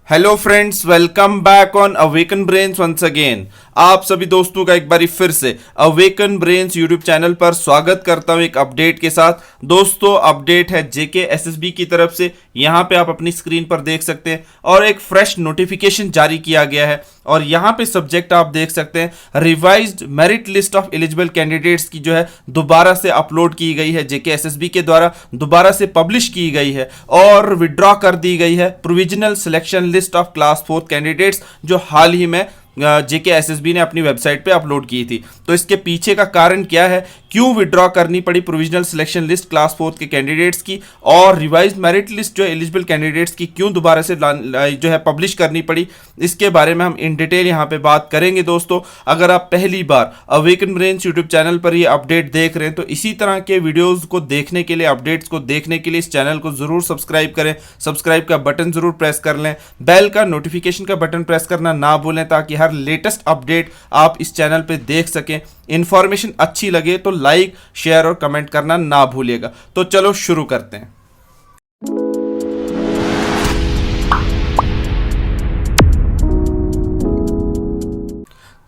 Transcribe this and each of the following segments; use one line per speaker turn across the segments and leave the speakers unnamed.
Hello friends, welcome back on awaken brains once again. आप सभी दोस्तों का एक बार फिर से अवेकन ब्रेन्स यूट्यूब चैनल पर स्वागत करता हूं एक अपडेट के साथ। दोस्तों, अपडेट है जेके एसएसबी की तरफ से। यहां पे आप अपनी स्क्रीन पर देख सकते हैं और एक फ्रेश नोटिफिकेशन जारी किया गया है और यहां पे सब्जेक्ट आप देख सकते हैं revised merit list of eligible candidates की जो है दोबारा से अपलोड की गई है, जेके एसएसबी के द्वारा दोबारा से पब्लिश की गई है और विड्रॉ कर दी गई है provisional selection list of class 4 candidates जो हाल ही में जेके एसएसबी ने अपनी वेबसाइट पे अपलोड की थी। तो इसके पीछे का कारण क्या है, क्यों विड्रॉ करनी पड़ी प्रोविजनल सिलेक्शन लिस्ट क्लास 4 के कैंडिडेट्स की और रिवाइज्ड मेरिट लिस्ट जो एलिजिबल कैंडिडेट्स की क्यों दोबारा से जो है पब्लिश करनी पड़ी, इसके बारे में हम इन डिटेल यहाँ पे बात करेंगे। दोस्तों, अगर आप पहली बार अवेकन ब्रेन्स यूट्यूब चैनल पर ये अपडेट देख रहे हैं तो इसी तरह के वीडियोज को देखने के लिए, अपडेट्स को देखने के लिए इस चैनल को जरूर सब्सक्राइब करें। सब्सक्राइब का बटन जरूर प्रेस कर लें, बेल का नोटिफिकेशन का बटन प्रेस करना ना भूलें ताकि हर लेटेस्ट अपडेट आप इस चैनल पे देख सकें। इंफॉर्मेशन अच्छी लगे तो लाइक, शेयर और कमेंट करना ना भूलिएगा। तो चलो शुरू करते हैं।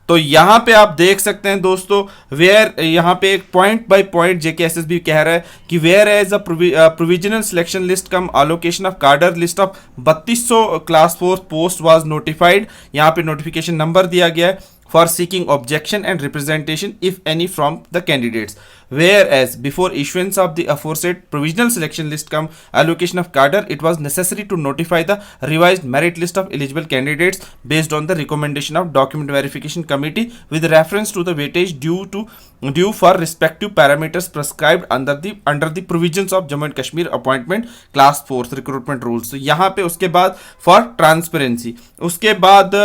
तो यहां पे आप देख सकते हैं दोस्तों, वेयर यहां पे एक point by point JK SSB कह रहा है कि where as a provisional selection list cum allocation of cadre list of 3200 class 4 post was notified. यहां पे नोटिफिकेशन नंबर दिया गया है for seeking objection and representation if any from the candidates, whereas before issuance of the aforesaid provisional selection list cum allocation of cadre it was necessary to notify the revised merit list of eligible candidates based on the recommendation of document verification committee with reference to the weightage due for respective parameters prescribed under the provisions of Jammu and Kashmir appointment class 4 recruitment rules। तो यहाँ पे उसके बाद for transparency, उसके बाद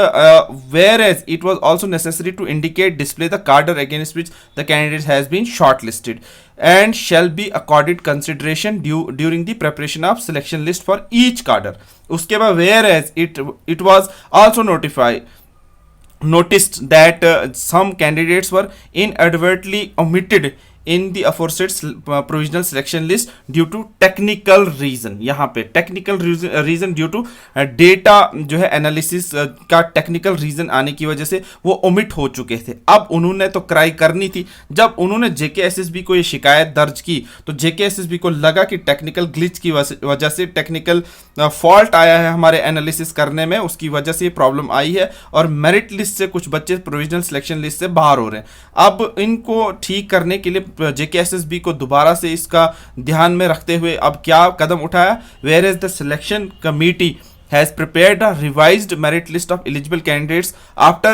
whereas it was also necessary to indicate display the cadre against which the candidate has been shortlisted and shall be accorded consideration during the preparation of selection list for each cadre। उसके बाद whereas it was also noticed that some candidates were inadvertently omitted in the aforesaid provisional selection list due to technical reason। यहाँ पे technical reason due to data जो है analysis का technical reason आने की वजह से वो omit हो चुके थे। अब उन्होंने तो क्राई करनी थी। जब उन्होंने जेकेएसएसबी को ये शिकायत दर्ज की तो जेकेएसएसबी को लगा कि टेक्निकल ग्लिच की वजह से, टेक्निकल फॉल्ट आया है हमारे एनालिसिस करने में, उसकी वजह से ये प्रॉब्लम आई है और मेरिट लिस्ट से कुछ बच्चे प्रोविजनल सिलेक्शन लिस्ट से बाहर हो रहे हैं। अब इनको ठीक करने के लिए जेकेएसएसबी को दोबारा से इसका ध्यान में रखते हुए अब क्या कदम उठाया, where is the selection committee has prepared a revised merit list of eligible candidates after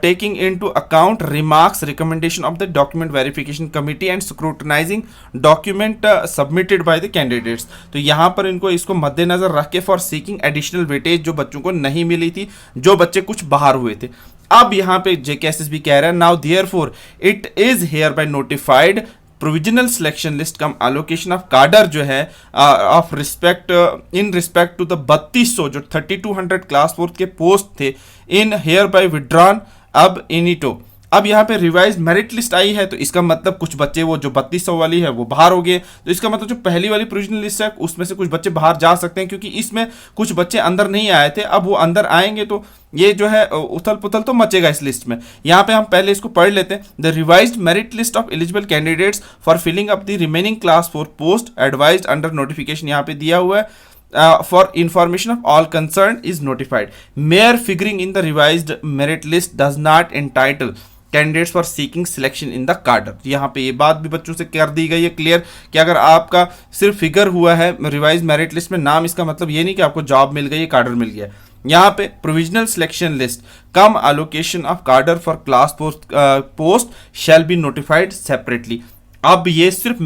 taking into account remarks, recommendation of the document verification committee and scrutinizing document submitted by the candidates। तो यहाँ पर इनको इसको मद्देनजर रख के for seeking additional weightage जो बच्चों को नहीं मिली थी, जो बच्चे कुछ बाहर हुए थे। अब यहाँ पे जेकेएसएसबी कह रहा है now therefore it is hereby notified provisional selection list cum allocation of cadre जो है of respect in respect to the 3200 जो 3200 क्लास 4 के पोस्ट थे in hereby withdrawn ab initio. अब यहाँ पे रिवाइज मेरिट लिस्ट आई है तो इसका मतलब कुछ बच्चे वो जो 3200 वाली है वो बाहर हो गए। तो इसका मतलब जो पहली वाली प्रोविजनल लिस्ट है उसमें से कुछ बच्चे बाहर जा सकते हैं क्योंकि इसमें कुछ बच्चे अंदर नहीं आए थे। अब वो अंदर आएंगे तो ये जो है उथल पुथल तो मचेगा इस लिस्ट में। यहाँ पे हम पहले इसको पढ़ लेते हैं। The revised merit list of eligible candidates for filling up the remaining class 4 post advised under notification यहाँ पे दिया हुआ है for information of all concerned is notified। Mere figuring in the revised merit list does not entitle candidates for seeking selection in the कार्डर। यहाँ पे ये बात भी बच्चों से कर दी गई है क्लियर कि अगर आपका सिर्फ फिगर हुआ है रिवाइज मेरिट लिस्ट में नाम, इसका मतलब ये नहीं कि आपको जॉब मिल गई, कार्डर मिल गया। यहाँ पे provisional selection list cum allocation of cadre for class post shall be notified separately. अब ये सिर्फ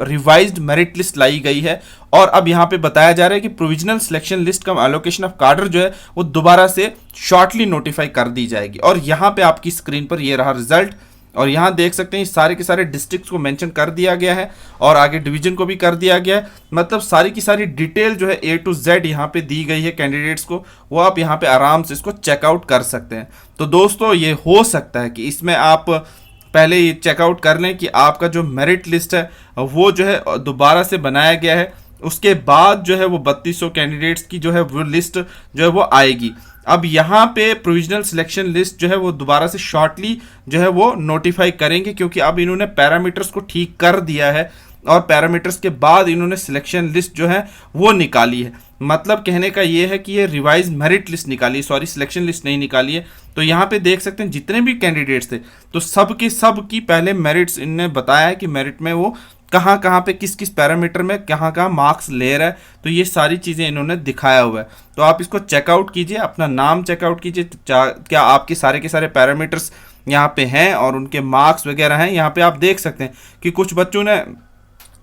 रिवाइज्ड मेरिट लिस्ट लाई गई है और अब यहाँ पे बताया जा रहा है कि provisional selection list cum allocation of cadre जो है वो दोबारा से शॉर्टली नोटिफाई कर दी जाएगी। और यहाँ पे आपकी स्क्रीन पर ये रहा रिजल्ट और यहाँ देख सकते हैं सारे के सारे डिस्ट्रिक्ट्स को मेंशन कर दिया गया है और आगे डिवीजन को भी कर दिया गया है। मतलब सारी की सारी डिटेल जो है A to Z यहाँ पे दी गई है कैंडिडेट्स को, वो आप यहाँ पे आराम से इसको चेकआउट कर सकते हैं। तो दोस्तों, ये हो सकता है कि इसमें आप पहले ये चेकआउट कर लें कि आपका जो मेरिट लिस्ट है वो जो है दोबारा से बनाया गया है उसके बाद जो है वो 3200 कैंडिडेट्स की जो है वो लिस्ट जो है वो आएगी। अब यहाँ पे प्रोविजनल सिलेक्शन लिस्ट जो है वो दोबारा से शॉर्टली जो है वो नोटिफाई करेंगे, क्योंकि अब इन्होंने पैरामीटर्स को ठीक कर दिया है और पैरामीटर्स के बाद इन्होंने सिलेक्शन लिस्ट जो है वो निकाली है। मतलब कहने का ये है कि ये रिवाइज मेरिट लिस्ट निकाली है, सॉरी सिलेक्शन लिस्ट नहीं निकाली है। तो यहाँ पे देख सकते हैं जितने भी कैंडिडेट्स थे तो सब के सब की पहले मेरिट्स इनने बताया है कि मेरिट में वो कहाँ कहाँ पे किस किस पैरामीटर में कहाँ कहाँ मार्क्स ले रहा है। तो ये सारी चीज़ें इन्होंने दिखाया हुआ है। तो आप इसको चेकआउट कीजिए, अपना नाम चेकआउट कीजिए, क्या आपके सारे के सारे पैरामीटर्स यहाँ पे हैं और उनके मार्क्स वगैरह हैं। यहाँ पे आप देख सकते हैं कि कुछ बच्चों ने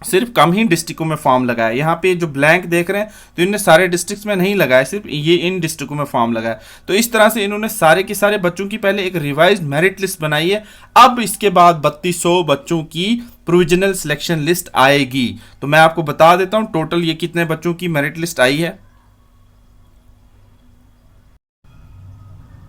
सिर्फ कम ही डिस्ट्रिक्टों में फॉर्म लगाया। यहाँ पे जो ब्लैंक देख रहे हैं तो इनने सारे डिस्ट्रिक्ट्स में नहीं लगाया, सिर्फ ये इन डिस्ट्रिक्टों में फॉर्म लगाया। तो इस तरह से इन्होंने सारे के सारे बच्चों की पहले एक रिवाइज्ड मेरिट लिस्ट बनाई है। अब इसके बाद 3200 बच्चों की प्रोविजनल सिलेक्शन लिस्ट आएगी। तो मैं आपको बता देता हूं टोटल ये कितने बच्चों की मेरिट लिस्ट आई है।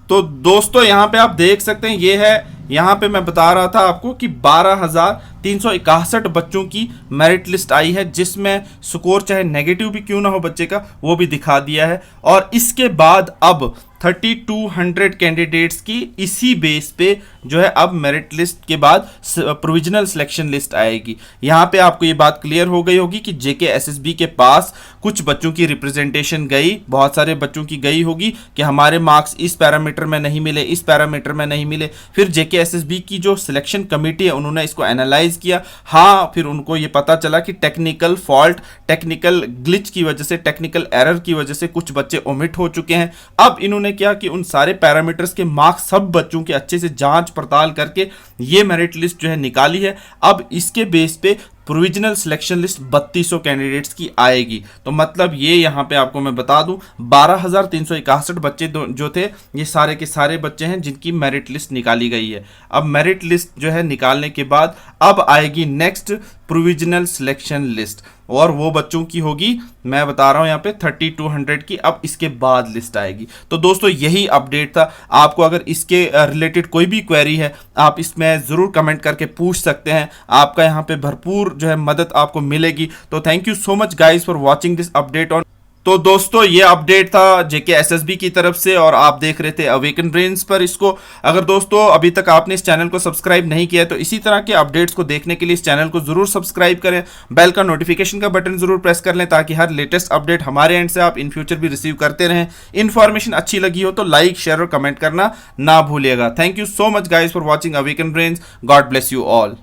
तो दोस्तों यहाँ पे आप देख सकते हैं ये है, यहाँ पे मैं बता रहा था आपको कि 12,361 बच्चों की मेरिट लिस्ट आई है, जिसमें स्कोर चाहे नेगेटिव भी क्यों ना हो बच्चे का वो भी दिखा दिया है। और इसके बाद अब 3200 कैंडिडेट्स की इसी बेस पे जो है अब मेरिट लिस्ट के बाद प्रोविजनल सिलेक्शन लिस्ट आएगी। यहाँ पे आपको ये बात क्लियर हो गई होगी कि जेके एसएसबी के पास कुछ बच्चों की रिप्रेजेंटेशन गई, बहुत सारे बच्चों की गई होगी कि हमारे मार्क्स इस पैरामीटर में नहीं मिले, इस पैरामीटर में नहीं मिले। फिर जेके एसएसबी की जो सिलेक्शन कमेटी है उन्होंने इसको एनालाइज किया। हाँ, फिर उनको ये पता चला कि टेक्निकल फॉल्ट, टेक्निकल ग्लिच की वजह से, टेक्निकल एरर की वजह से कुछ बच्चे ओमिट हो चुके हैं। अब इन्होंने क्या कि उन सारे पैरामीटर्स के मार्क्स सब बच्चों के अच्छे से जांच पड़ताल करके ये मेरिट लिस्ट जो है निकाली है। अब इसके बेस पे प्रोविजनल सिलेक्शन लिस्ट 3200 कैंडिडेट्स की आएगी। तो मतलब ये यहाँ पे आपको मैं बता दूं 12,361 बच्चे जो थे ये सारे के सारे बच्चे हैं जिनकी मेरिट लिस्ट निकाली गई है। अब मेरिट लिस्ट जो है निकालने के बाद अब आएगी नेक्स्ट प्रोविजनल सिलेक्शन लिस्ट, और वो बच्चों की होगी, मैं बता रहा हूं यहाँ पे 3200 की। अब इसके बाद लिस्ट आएगी। तो दोस्तों यही अपडेट था। आपको अगर इसके रिलेटेड कोई भी क्वेरी है आप इसमें ज़रूर कमेंट करके पूछ सकते हैं। आपका यहाँ पे भरपूर जो है मदद आपको मिलेगी। तो thank you so much guys for watching this update on. तो दोस्तों ये अपडेट था जेके एसएसबी की तरफ से और आप देख रहे थे अवेकन ब्रेन्स पर इसको। अगर दोस्तों अभी तक आपने इस चैनल को सब्सक्राइब नहीं किया है तो इसी तरह के अपडेट्स को देखने के लिए इस चैनल को जरूर सब्सक्राइब करें, बेल का नोटिफिकेशन का बटन जरूर प्रेस कर लें ताकि हर लेटेस्ट अपडेट हमारे एंड से आप इन फ्यूचर भी रिसीव करते रहें। इन्फॉर्मेशन अच्छी लगी हो तो लाइक, शेयर और कमेंट करना ना भूलिएगा। Thank you so much guys for watching awaken brains. God bless you all.